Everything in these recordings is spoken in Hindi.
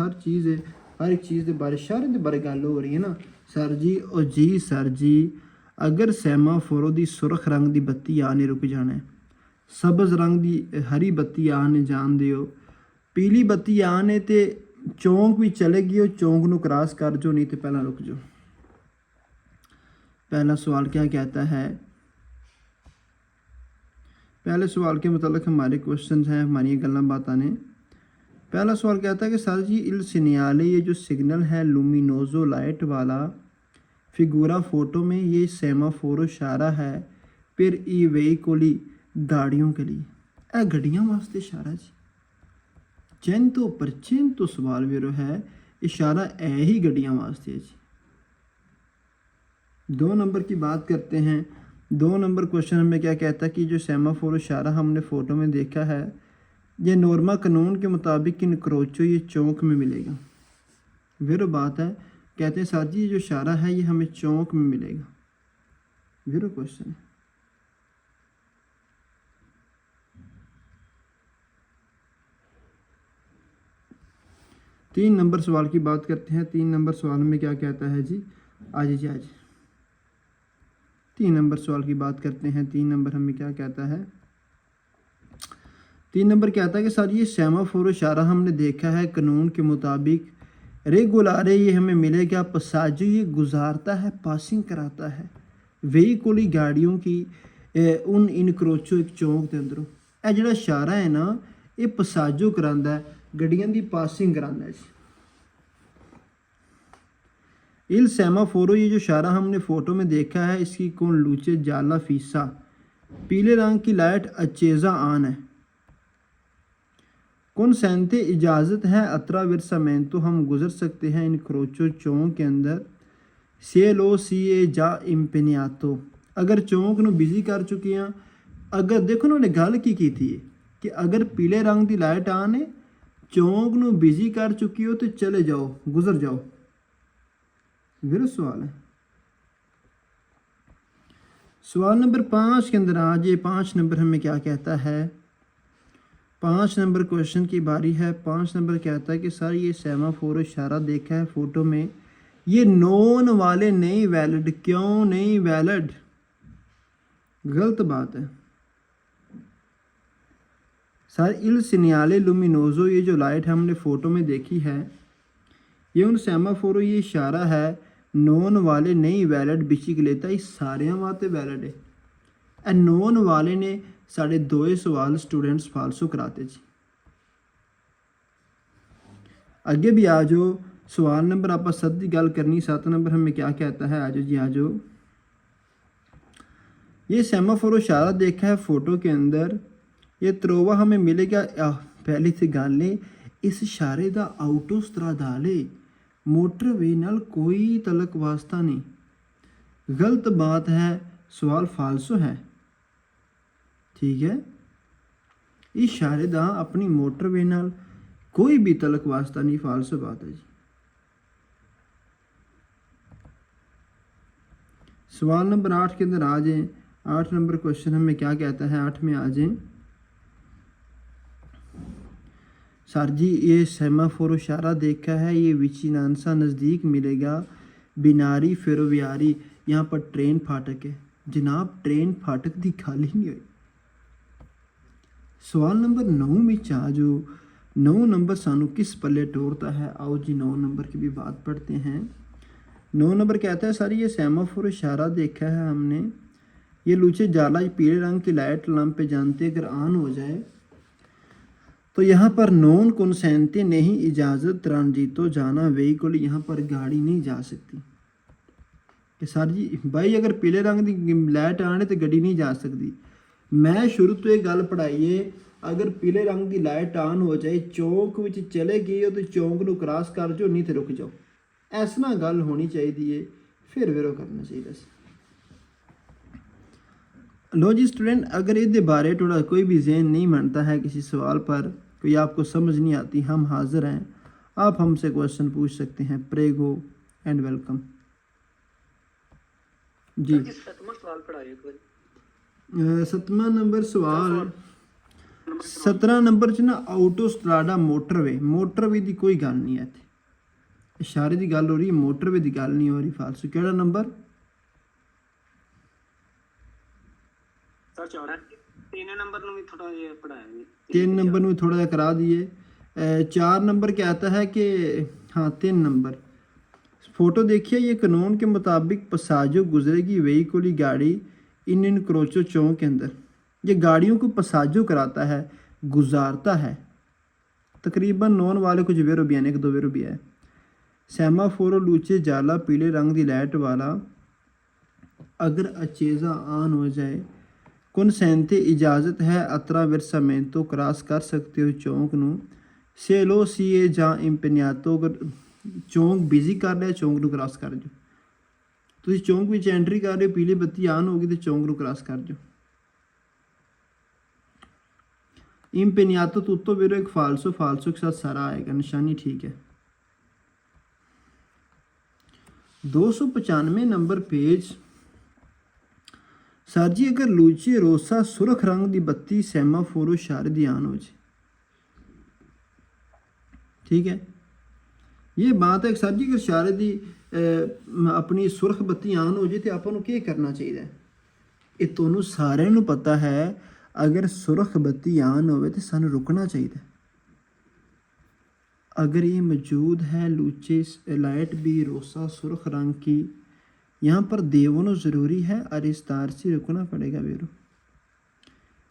हर चीज़ है, हर एक चीज़ के बारे शहर के बारे गल हो रही है ना सर जी। ओ जी सर जी, अगर सैमाफोरो दी सुरख रंग दी बत्ती आने रुक जाना है, सब्ज रंग दी हरी बत्ती आने जान दिओ, पीली बत्ती आने ते चौंक भी चले गियो, चौंक नू क्रॉस कर जो, नहीं तो पहला रुक जाओ। पहला सवाल क्या कहता है? पहले सवाल के मतलब हमारे क्वेश्चन हैं, हमारी गल्लां बातां ने। पहला सवाल कहता है कि सर जी इल सिग्नल, ये जो सिग्नल है लुमिनोजो लाइट वाला फिगूरा फोटो में, ये सेमाफोरो इशारा है फिर ई वेहिकोली गाड़ियों के लिए, ए गड्डियां वास्ते इशारा जी। चिन्ह तो पर चिन्ह तो सवाल वेरो है, इशारा ए ही गड्डियां वास्ते है जी। 2 नंबर की बात करते हैं। 2 नंबर क्वेश्चन हमें क्या कहता है कि जो सेमाफोर इशारा हमने फ़ोटो में देखा है, ये नॉर्मा कानून के मुताबिक इनक्रोचो ये चौंक में मिलेगा। फिर बात है, कहते हैं सर जी ये जो इशारा है ये हमें चौंक में मिलेगा। फिर क्वेश्चन है। तीन नंबर सवाल की बात करते हैं। 3 नंबर सवाल में क्या कहता है जी? आज जी आज 3 नंबर सवाल की बात करते हैं। 3 नंबर हमें क्या कहता है? 3 नंबर कहता है कि सर ये सेमाफोर इशारा हमने देखा है कानून के मुताबिक रेगुलारे ये हमें मिलेगा, पसाजो ये गुजारता है, पासिंग कराता है वेहिकुली गाड़ियों की उन इनक्रोचो एक चौंक के अंदरों। यह जो इशारा है ना, ये पसाजो करांदा है, गड्डियां की पासिंग करांदा है। इल सेमाफोरो, ये जो इशारा हमने फ़ोटो में देखा है, इसकी कौन लूचे जाला फीसा, पीले रंग की लाइट अचेज़ा आन है, कौन सेंते इजाज़त है अतरा विरसामेंतो, हम गुजर सकते हैं इन क्रोचो चौंक के अंदर, से लो सी ए जा इम्पनियातो, अगर चौंक नू बिजी कर चुके हैं। अगर देखो उन्होंने गल की थी कि अगर पीले रंग की लाइट आने चौंक नू बिजी कर चुकी हो तो चले जाओ, गुजर जाओ। फिर सवाल है, सवाल नंबर 5 के अंदर आज ये 5 नंबर हमें क्या कहता है? 5 नंबर क्वेश्चन की बारी है। 5 नंबर कहता है कि सर ये सेमाफोर इशारा देखा है फ़ोटो में, ये नॉन वाले नहीं वैलिड, क्यों नहीं वैलिड? गलत बात है सर। इल सिग्नले लुमिनोजो, ये जो लाइट हमने फ़ोटो में देखी है, ये उन सेमाफोरो ये इशारा है नॉन वाले नहीं वैलिड बिची के लेता, इस सारे वास्ते वैलिड है। ए नॉन वाले ने साढ़े 2 सवाल स्टूडेंट्स फालसो कराते जी। अगे भी आ जाओ, सवाल नंबर आप 7 की गल करनी। 7 नंबर हमें क्या कहता है? आ जाओ जी आ जाओ। ये सेमाफोर इशारा देखा है फ़ोटो के अंदर, ये त्रोवा हमें मिलेगा। पहली तो गल ने इस इशारे का आउटो स्त्रादाले मोटरवे नाल कोई तलक वास्ता नहीं। गलत बात है, सवाल फालसो है। ठीक है, इशारे का अपनी मोटरवे नाल कोई भी तलक वास्ता नहीं, फालसो बात है जी। सवाल नंबर 8 के अंदर आ जाए। 8 नंबर क्वेश्चन हमें क्या कहता है? 8 में आ जाए, सर जी ये सेमाफोर इशारा देखा है, ये विचिनांसा नज़दीक मिलेगा, बिनारी फेरोवियारी, यहाँ पर ट्रेन फाटक है। जनाब ट्रेन फाटक की गल ही नहीं हुई। सवाल नंबर 9 में आ जो 9 नंबर सानू किस पल्ले टोरता है? आओ जी 9 नंबर की भी बात पढ़ते हैं। 9 नंबर कहता है सर ये सेमाफोर इशारा देखा है हमने, ये लूचे जाला पीले रंग की लाइट लंप पे जानते अगर ऑन हो जाए तो यहाँ पर नॉन कंसेंटे नहीं इजाज़त ट्रांजितो जाना वेहिकुल, यहाँ पर गाड़ी नहीं जा सकती। कि सर जी भाई अगर पीले रंग की लाइट आने तो गड्डी नहीं जा सकती। मैं शुरू तो ये गल पढ़ाई है, अगर पीले रंग की लाइट ऑन हो जाए चौंक में चले गए हो तो चौंक नू क्रॉस कर जाओ, नहीं तो रुक जाओ। इस ना गल होनी चाहिए, फिर विरो करना चाहिए। लो जी स्टूडेंट, अगर ये बारे थोड़ा कोई भी जहन नहीं मानता है, किसी सवाल पर कोई आपको समझ नहीं आती, हम हाजिर हैं, आप हमसे क्वेश्चन पूछ सकते हैं। प्रेगो एंड वेलकम जी। 7वां नंबर सवाल 17 नंबर च ना आउटोस्ट्राडा मोटरवे की कोई गल नहीं है, इत्थे इशारे की गल हो रही है, मोटरवे की गल नहीं हो रही। फालसू केड़ा नंबर? तीन नंबर में थोड़ा ये पढ़ाया जी, 3 नंबर में थोड़ा करा दिए। 4 नंबर क्या आता है कि हाँ 3 नंबर फोटो देखिए, ये कानून के मुताबिक पसाजो गुजरेगी व्हीकल गाड़ी इन क्रोचो चौक के अंदर। ये गाड़ियों को पसाजो कराता है, गुजारता है। तकरीबन नॉन वाले कुछ वेरो भी हैं, एक दो वेरो भी है। सैमाफोरो लूचे जाला पीले रंग की लाइट वाला, अगर अचेजा ऑन हो जाए कौनसेंते इजाज़त है अतरा विरसामेंतो क्रॉस कर सकते हो चौंक नू सेलो सीए ਜਾਂ ਇੰਪਨਿਆਤੋ। अगर चौंक बिजी कर लिया चौंक ਨੂੰ क्रॉस कर जाओ। ਤੁਸੀਂ ਚੌਂਕ ਵਿੱਚ ਐਂਟਰੀ ਕਰ ਰਹੇ ਹੋ, ਪੀਲੀ ਬੱਤੀ ਆਨ ਹੋਗੀ ਤੇ ਚੌਂਕ ਨੂੰ क्रॉस कर जाओ। इंपनियातो tutto vero एक फालसो, फालसो के साथ सारा आएगा, निशानी ठीक है। 295 नंबर पेज। सर जी अगर लूचे रोसा सुरख रंग की बत्ती सैमाफोरो इशारे दी आन हो जाए, ठीक है ये बात है। सर जी अगर इशारे की अपनी सुरख बत्ती आन हो जाए तो आपको क्या करना चाहिए? ये तुहानू सारिਆਂ ਨੂੰ पता है, अगर सुरख बत्ती आन हो तो सानू रुकना चाहिए। अगर ये मौजूद है लूचे लाइट भी रोसा सुरख रंग की, यहाँ पर देवनो ज़रूरी है और इस तार से रुकना पड़ेगा बेरो।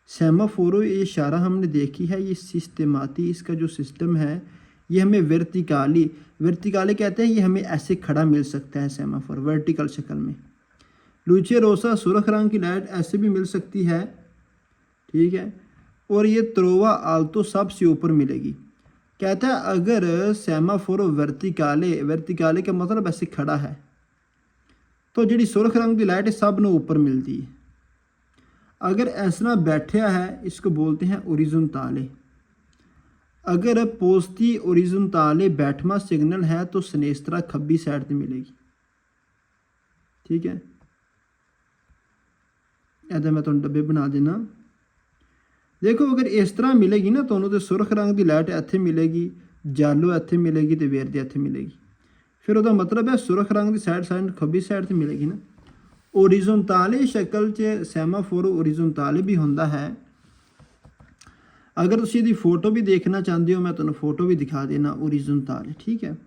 सैमाफोरो ये इशारा हमने देखी है, ये सिस्टमाती इसका जो सिस्टम है ये हमें वर्टिकाली कहते हैं, ये हमें ऐसे खड़ा मिल सकता है सैमाफोर वर्टिकल शक्ल में। लूचे रोसा सुरख रंग की लाइट ऐसे भी मिल सकती है, ठीक है। और ये त्रोवा आल्तो सबसे ऊपर मिलेगी। कहता है अगर सैमाफोरो वर्टिकाले का मतलब ऐसे खड़ा है तो जी सुरख रंग की लाइट सब नू ऊपर मिलती है। अगर ऐसा बैठा है इसको बोलते हैं ओरिजोनताले। अगर पोस्ती ओरिजोनताले बैठवा सिग्नल है तो सनेस्त्रा खब्बी साइड पर मिलेगी, ठीक है। ऐसा मैं तुहानू डब्बे बना देना। देखो अगर इस तरह मिलेगी ना तो सुरख रंग की लाइट इत्थे मिलेगी, जालो इत्थे मिलेगी तो वेरदी इत्थे मिलेगी। फिर वह मतलब है सुरख रंग की साइड खब्बी साइड से मिलेगी ना। ओरिजोनताले शक्ल च सैमाफोरो ओरिजोनताले भी होंदा है। अगर तुम इसकी फोटो भी देखना चाहते हो मैं तुम्हें फोटो भी दिखा देना ओरिजोनताले, ठीक है।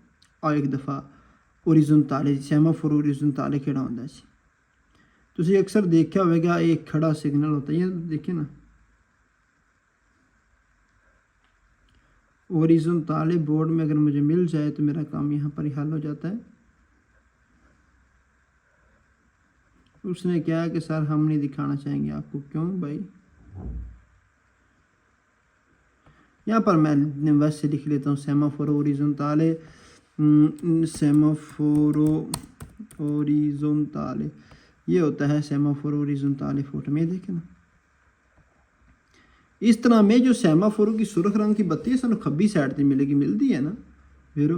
और एक दफ़ा ओरिजोनताले सैमाफोरो ओरिजोनताले केड़ा होंदा सी तुसीं अक्सर देखा होगा, एक खड़ा सिग्नल होता है, ये देखिए ना ओरिजोनताले बोर्ड में अगर मुझे मिल जाए तो मेरा काम यहाँ पर ही हल हो जाता है। उसने क्या कि सर हम नहीं दिखाना चाहेंगे आपको। क्यों भाई? यहाँ पर मैं वैसे लिख लेता हूँ सैमाफोरो ओरिजोनताले, सैमाफोरो ओरिजोनताले ये होता है सैमाफोरो ओरिजोनताले फोटो में, देखे ना। इस तरह में जो सैमाफोरो की सुरख रंग की बत्ती है सानू खब्बी साइड से मिलेगी, मिलती है ना फिर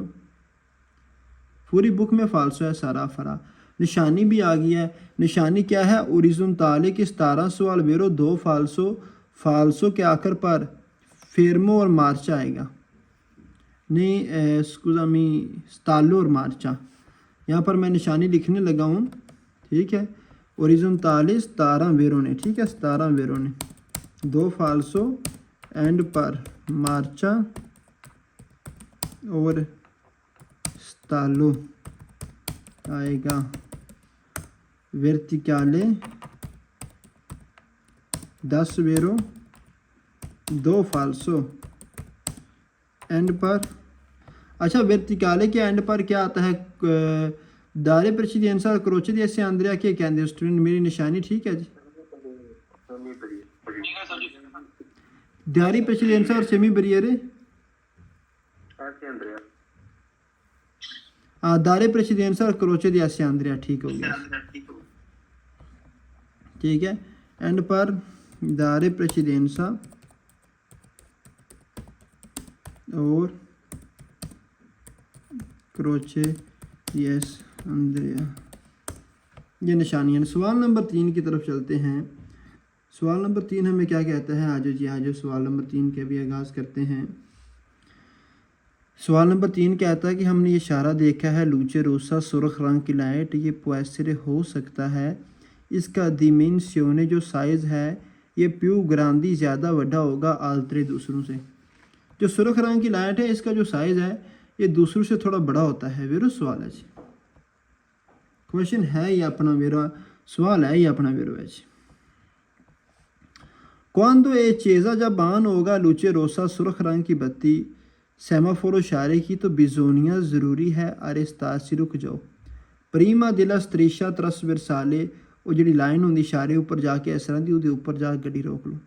पूरी बुक में फालसो है सारा फरा। निशानी भी आ गई है। निशानी क्या है? ओरिजोनताले के 17 सवाल वेरो 2 फालसो के आखिर पर फेरमो और मार्चा आएगा, नहीं स्कूजामी स्तालो और मार्चा। यहाँ पर मैं निशानी लिखने लगा हूँ, ठीक है। ओरिजोनताले 17 वेरो ने, ठीक है 17 वेरो ने 2 फालसो एंड पर मार्चा और स्तालो आएगा। वर्टिकाले 10 वेरो 2 फालसो एंड पर। अच्छा वर्टिकाले के एंड पर क्या आता है? दारे प्रेसिडेंसा और क्रोचे दी ऐसे आंद्रिया क्या कहते हैं स्टूडेंट? मेरी निशानी ठीक है जी। दारी प्रेसिडेंसा और सेमी बरियरे हाँ दारे प्रेसिडेंसा और क्रोचे दी ऐसे आंद्रिया, ठीक हो गया, ठीक है। एंड पर दारे प्रेसिडेंसा और क्रोचे यस अंद्रिया, ये निशानियाँ। सवाल नंबर 3 की तरफ चलते हैं। सवाल नंबर 3 हमें क्या कहता है? आज जी आज सवाल नंबर 3 के भी आगाज़ करते हैं। सवाल नंबर 3 कहता है कि हमने ये इशारा देखा है, लूचे रोसा सुर्ख रंग की लाइट, ये पुएसरे हो सकता है। इसका दिमेंशियोने जो साइज़ है ये प्यू ग्रांदी ज़्यादा बड़ा होगा आल्तरे दूसरों से। जो सुर्ख रंग की लाइट है इसका जो साइज़ है ये दूसरों से थोड़ा बड़ा होता है। वेरो सवाल है जी, क्वेश्चन है ये अपना वेरो, सवाल है ये अपना वेरो है जी। क्वांदो ए चेज़ा जब बान होगा लूचे रोसा सुर्ख रंग की बत्ती सेमाफोर इशारे की तो बिजोनिया ज़रूरी है अरेस्तासी रुक जाओ। प्रीमा दिला स्त्रीशा तरस विरसाले वो जी लाइन होंगी इशारे उपर जाके इस तरह की वो उपर जाके गड्डी रोक लो।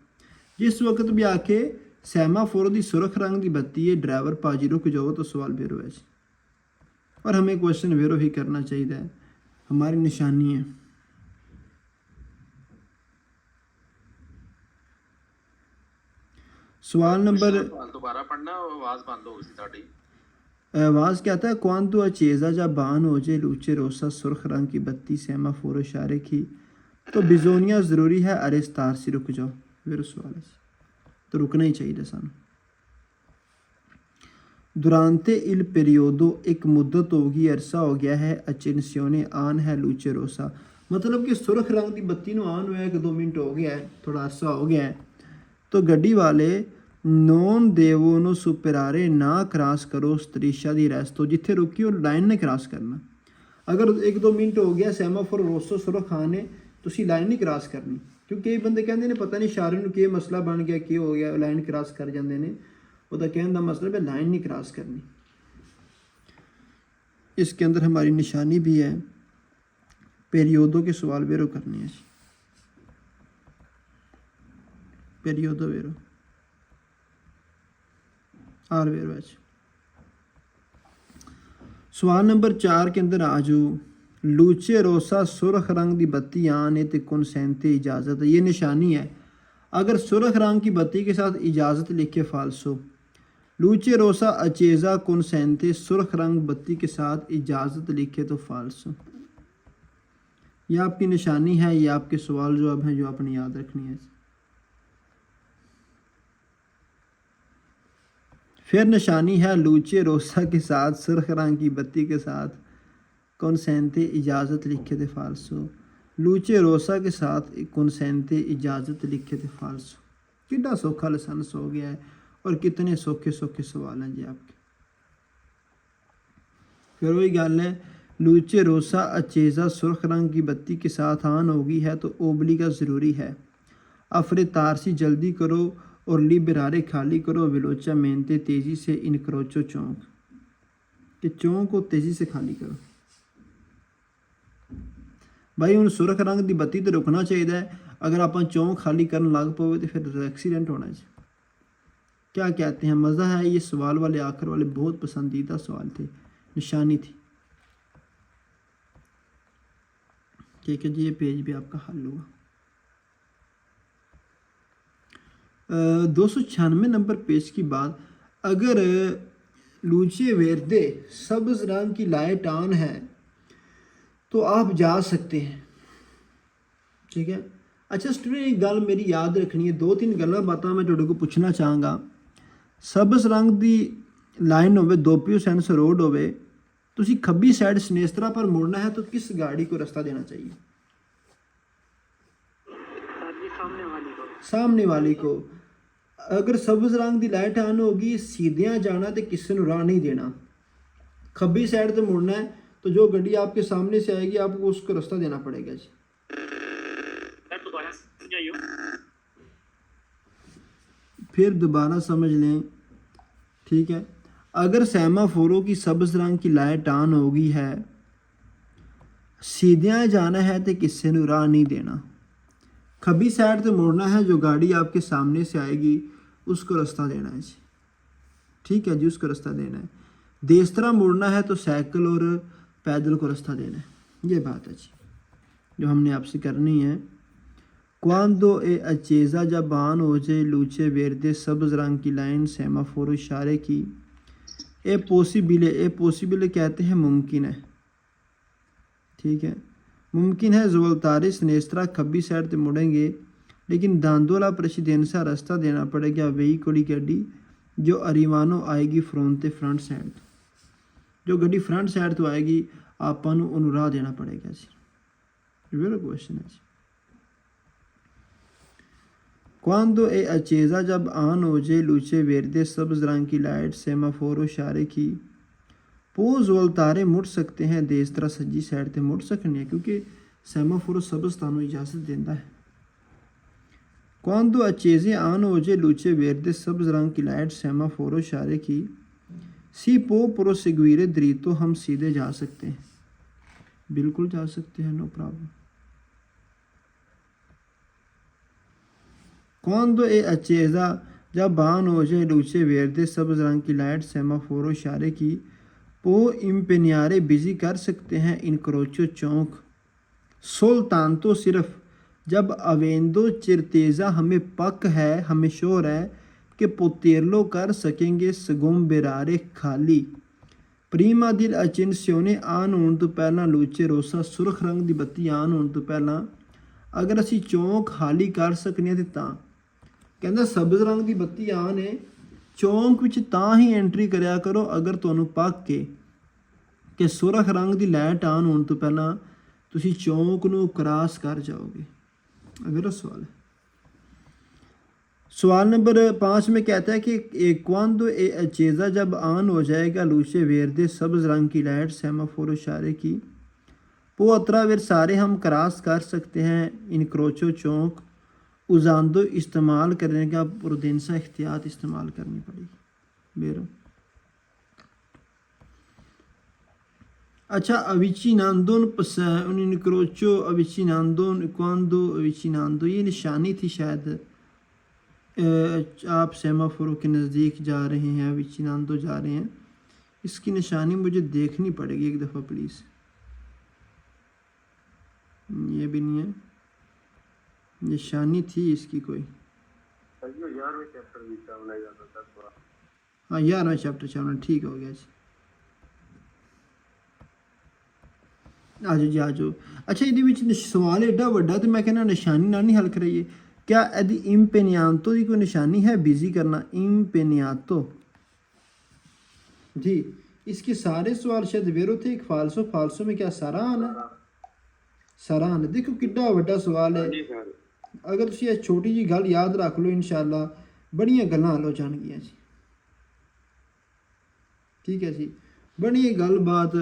जिस वक्त भी आके सेमाफोर की सुरख रंग की बत्ती है ड्राइवर पाजी रुक जाओ तो सवाल वेरो है। और हमें क्वेश्चन वेरो ही करना चाहिए, हमारी निशानी है। सवाल नंबर दोबारा पढ़ना, आवाज बंद हो गई थी। आवाज़ कहता है क्वांतो अचेज़ा जब बान हो जे लूचे रोसा सुर्ख रंग की बत्ती सेमाफोर इशारे की तो बिजोनिया ज़रूरी है अरेस्तार से रुक जाओ। फिर सवाल है तो रुकना ही चाहिए सानू। दुरानते इल पेरियोडो एक मुद्दत होगी अरसा हो गया है अचेंसियोने आन है लूचे रोसा, मतलब कि सुर्ख रंग की बत्ती नू आन हुआ 1-2 मिनट हो गया है, थोड़ा अरसा हो गया है। तो गड्डी वाले नॉन देवो नो सुपरारे ना क्रॉस करो स्त्रीशा दी रेस्तो, जिथे रुकी और लाइन ने क्रॉस करना। अगर 1-2 मिनट हो गया सैमाफोर रोसो सुरख आने तुसी लाइन नहीं क्रॉस करनी, क्योंकि कई बंदे कहते हैं पता नहीं इशारे नू की मसला बन गया की हो गया लाइन क्रॉस कर जाते हैं। वह कहने का मतलब है लाइन नहीं क्रॉस करनी। इसके अंदर हमारी निशानी भी है, पेरियोडो के सवाल वेरो करने हैं। पेरियोडो वेरो आर वेरो है। सवाल नंबर 4 के अंदर आजू लूचे रोसा सुरख रंग की बत्ती आने ते कंसेंटे इजाज़त, ये निशानी है। अगर सुरख रंग की बत्ती के साथ इजाज़त लिखे फालसो, लूचे रोसा अचेज़ा कंसेंटे सुरख रंग बत्ती के साथ इजाज़त लिखे तो फालसो। यह आपकी निशानी है, ये आपके सवाल जवाब हैं जो आपने याद रखनी है। फिर निशानी है लूचे रोसा के साथ सुर्ख रंग की बत्ती के साथ कंसेंटे इजाज़त लिखे थे फालसो। लूचे रोसा के साथ कंसेंटे इजाज़त लिखे थे फालसो। कितना सौखा लाइसेंस हो गया है और कितने सौखे सौखे सवाल हैं जी आपके। फिर वही गल है, लूचे रोसा अचेज़ा सुर्ख रंग की बत्ती के साथ आन होगी है तो ओबली का ज़रूरी है। अफरे तारसी जल्दी करो और लिबरारे खाली करो, विलोचा मेहनते तेज़ी से इनक्रोचो चौंक, कि चौंक को तेज़ी से खाली करो। भाई हूँ सुरख रंग की बत्ती तो रुकना चाहिए, अगर आप चौंक खाली करन लग पवे तो फिर एक्सीडेंट होना चाहिए। क्या कहते हैं, मज़ा है। ये सवाल वाले आखिर वाले बहुत पसंदीदा सवाल थे, निशानी थी। ठीक है जी, ये पेज भी आपका हल हुआ। 296 नंबर पेज की बात, अगर लूचे वेरदे सब्ज़ रंग की लाइट ऑन है तो आप जा सकते हैं। ठीक है। अच्छा स्टूडेंट, एक गल मेरी याद रखनी है, 2-3 गल्लां बातां मैं तुहाडे को पूछना चाहांगा। सब्ज़ रंग की लाइन होवे, दोपियो सेंस रोड होवे, तुसी खब्बी साइड सनेस्तरा पर मुड़ना है तो किस गाड़ी को रास्ता देना चाहिए? सामने वाली को। अगर सब्ज़ रंग की लाइट ऑन होगी सीधियाँ जाना तो किसी को राह नहीं देना, खब्बी साइड तो मुड़ना है, तो जो गड्डी आपके सामने से आएगी आपको उसको रास्ता देना पड़ेगा जी। फिर दोबारा समझ लें। ठीक है। अगर सेमाफोरों की सब्ज़ रंग की लाइट ऑन होगी है, सीधियाँ जाना है तो किसी को राह नहीं देना, खब्बी साइड तो मुड़ना है, जो गाड़ी आपके सामने से आएगी उसको रास्ता देना है जी। ठीक है जी, उसको रास्ता देना है। देस तरह मुड़ना है तो साइकिल और पैदल को रास्ता देना है। ये बात है जी जो हमने आपसे करनी है। क्वांदो ए अचेज़ा जब बान हो जे लूचे वेरदे सब्ज़ रंग की लाइन सेमाफोर इशारे की, ए पॉसिबल कहते हैं मुमकिन है। ठीक है, मुमकिन है ज़ुवलतारिस नेस्त्रा खब्बी साइड से मुड़ेंगे लेकिन दांदोला प्रेसिडेंसा रास्ता देना पड़ेगा वही कोड़ी गड्डी जो अरीवानो आएगी फ्रंट फ्रंट साइड जो गड्डी फ्रंट साइड तो आएगी ਆਪਾਂ ਨੂੰ ਉਹਨੂੰ ਰਾਹ ਦੇਣਾ ਪੜੇਗਾ ਜੀ वेरी क्वेश्चन है जी Quando è accesa जब ऑन हो जाए luce verde सब्ज रंग की लाइट सेमाफोर इशारे की पोज वाल तारे मुड़ सकते हैं देश तरह सज्जी साइड ते मुड़ सकने क्योंकि सेमाफोर सब्ज तानू इजाजत देता है Quando accese ऑन हो जाए luce verde सब्ज रंग की लाइट सेमाफोर इशारे की सी पो प्रोसेगुइरे दरीतो हम सीधे जा सकते हैं बिल्कुल जा सकते हैं नो प्रॉब्लम Quando è accesa जब ऑन हो जाए luce verde सब्ज रंग की लाइट सेमाफोर इशारे की पो इम्पेनियारे बिजी कर सकते हैं इनक्रोचो चौक सुल्तान तो सिर्फ जब अवेंदो चिरतेज़ा हमें पक है हमें शोर है कि पोतेरलो कर सकेंगे सगुम बेरारे खाली प्रीमा दिल अचिंसियोने आन होने तो पहला लूचे रोसा सुरख रंग दी बत्ती आन होने तो पहला अगर असी चौंक खाली कर सकने ते तां कहंदा सब्ज रंग दी बत्ती आन है चौंक विच तां ही एंट्री करया करो अगर तुहानू पक के कि सुरख रंग दी लाइट आन होने तो पहला तुसी चौंक नू क्रॉस कर जाओगे अगला सवाल है सवाल नंबर 5 में कहता है कि क्वांदो ए अचेज़ा जब ऑन हो जाएगा लूचे वेरदे सब्ज रंग की लाइट सेमाफोर इशारे की वो अतरा वेर सारे हम क्रॉस कर सकते हैं इन क्रोचो चौंक उजांदो इस्तेमाल करने का प्रुडेंसा एहतियात इस्तेमाल करनी पड़ेगी बेरो अच्छा अविचिनांदोन इन क्रोचो अविचिनांदोन क्वांदो अविचिनांदो ये निशानी थी शायद आप सेमाफोर के नज़दीक जा रहे हैं विचिनांदो जा रहे हैं इसकी निशानी मुझे देखनी पड़ेगी एक दफ़ा प्लीज़ ये भी नहीं है निशानी थी इसकी कोई हाँ 11वें चैप्टर चलना ठीक हो गया जी आजो जी आजो अच्छा ये सवाल एडा वड्डा तो मैं कहना निशानी ना नहीं हल कराइए क्या यदि इम्पेनियातो की कोई निशानी है बिजी करना इम्पेनियातो जी इसके सारे सवाल शायद वेरो थे एक फालसो फालसो में क्या सारा आना सारा आना देखो किड्डा वड्डा सवाल है अगर तुम यह छोटी जी गल याद रख लो इंशाल्लाह बड़िया गल्लां हल हो जाणगियां जी ठीक है जी बड़ी गल बात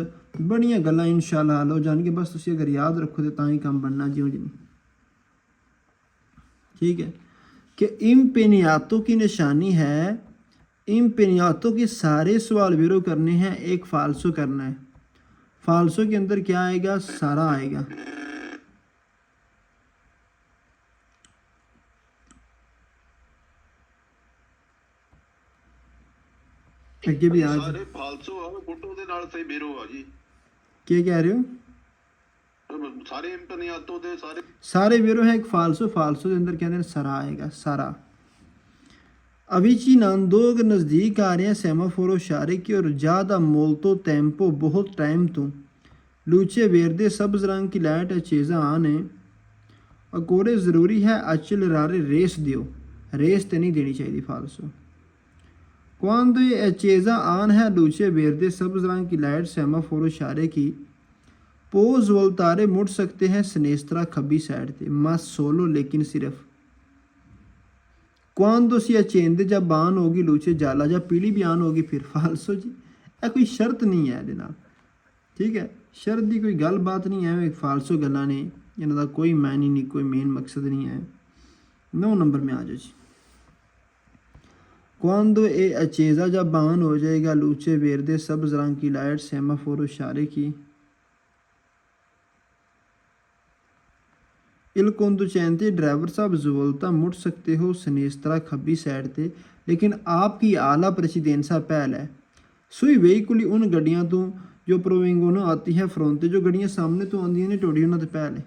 बड़िया गल्लां इंशाल्लाह हल हो जाणगियां बस तुम अगर याद रखो तो तां ही काम बनना जी जी ठीक है कि इम्पेनियातो की निशानी है इम्पेनियातो के सारे सवाल वीरो करने हैं एक फालसो करना है फालसो के अंदर क्या आएगा सारा आएगा ਅੱਗੇ ਵੀ ਆ ਸਾਰੇ ਫਾਲਸੋ ਆ ਫੋਟੋ ਦੇ ਨਾਲ ਸਹੀ ਬੇਰੋ ਆ ਜੀ ਕੀ ਕਹਿ ਰਹੇ ਹੋ सारे इम्पेनियातो दे सारे वेरो है एक फालसो फालसो के अंदर कहते हैं सारा आएगा सारा अविचिनांदो के नज़दीक आ रहे हैं सेमाफोरो इशारे की और ज़्यादा मोल्तो टेम्पो बहुत टाइम तो लूचे वेरदे सब्ज रंग की लाइट अचेज़ा आन है अकोरे ज़रूरी है अचल रारे रेस दियो रेस तो नहीं देनी चाहिए फालसो क्वांदो अचेज़ा आन है लूचे वेरदे सब्ज रंग की लाइट सेमाफोरो इशारे की पोज वल तारे मुड़ सकते हैं स्नेस्तरा खब्बी साइड ते मस सोलो लेकिन सिर्फ क्वांदो सी अचेंदे जब आन होगी लूचे जाला जब पीली भी आन होगी फिर फालसो जी यह कोई शर्त नहीं है ये ठीक है शर्त की कोई गल बात नहीं है फालसो गल्लां ने इन्हां दा कोई मैनी नहीं कोई मेन मकसद नहीं है 9 नंबर में आ जाओ जी क्वांदो ए अचेज़ा जब आन हो जाएगा लूचे वेरदे सब्ज रंग की लाइट सेमाफोर इशारे की इल कोंदुचेंते ड्राइवर साहब जुवलता मुड़ सकते हो स्नेस्तरा खब्बी साइड ते लेकिन आपकी आला प्रेसिडेंसा पहल है सुई वेहिकुली उन गड्डियां तो जो प्रोविंगोनो आती है फ्रंट जो गड्डियां सामने तो आंदियां ने टोड़ी उन्होंने पहल है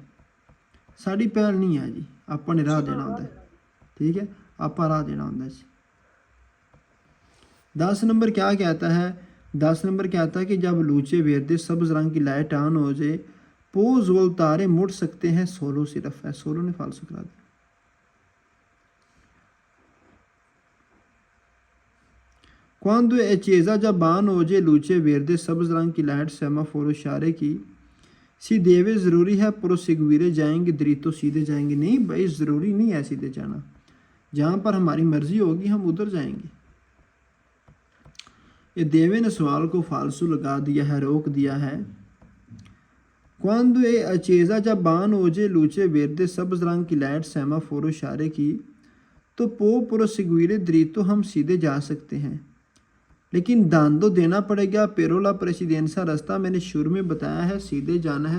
साड़ी पहल नहीं है जी आपने राह देना होता है ठीक है आप राह देना होता है जी 10 नंबर क्या कहता है 10 नंबर कहता है कि जब लूचे वेरदे सब्ज रंग की लाइट ऑन हो जाए पोज वल तारे मुड़ सकते हैं सोलो सिर्फ है सोलो ने फालसो करा दिया Quando è accesa già oggi luce verde सब्ज रंग की लाइट सेमाफोर इशारे की सी देवे ज़रूरी है प्रोसिगुire जाएंगे दरितो सीधे जाएंगे। नहीं भाई ज़रूरी नहीं है सीधे जाना, जहाँ पर हमारी मर्जी होगी हम उधर जाएंगे। ये देवे ने सवाल को फालसू लगा दिया है, रोक दिया है। Quando è accesa già oggi luce verde सब्ज रंग की लाइट सेमाफोर इशारे की तो पो प्रोसिगुire दरितो हम सीधे जा सकते हैं, लेकिन दान तो देना पड़ेगा। पेरोला प्रेसिडेंसा रास्ता मैंने शुरू में बताया है सीधे जाना है।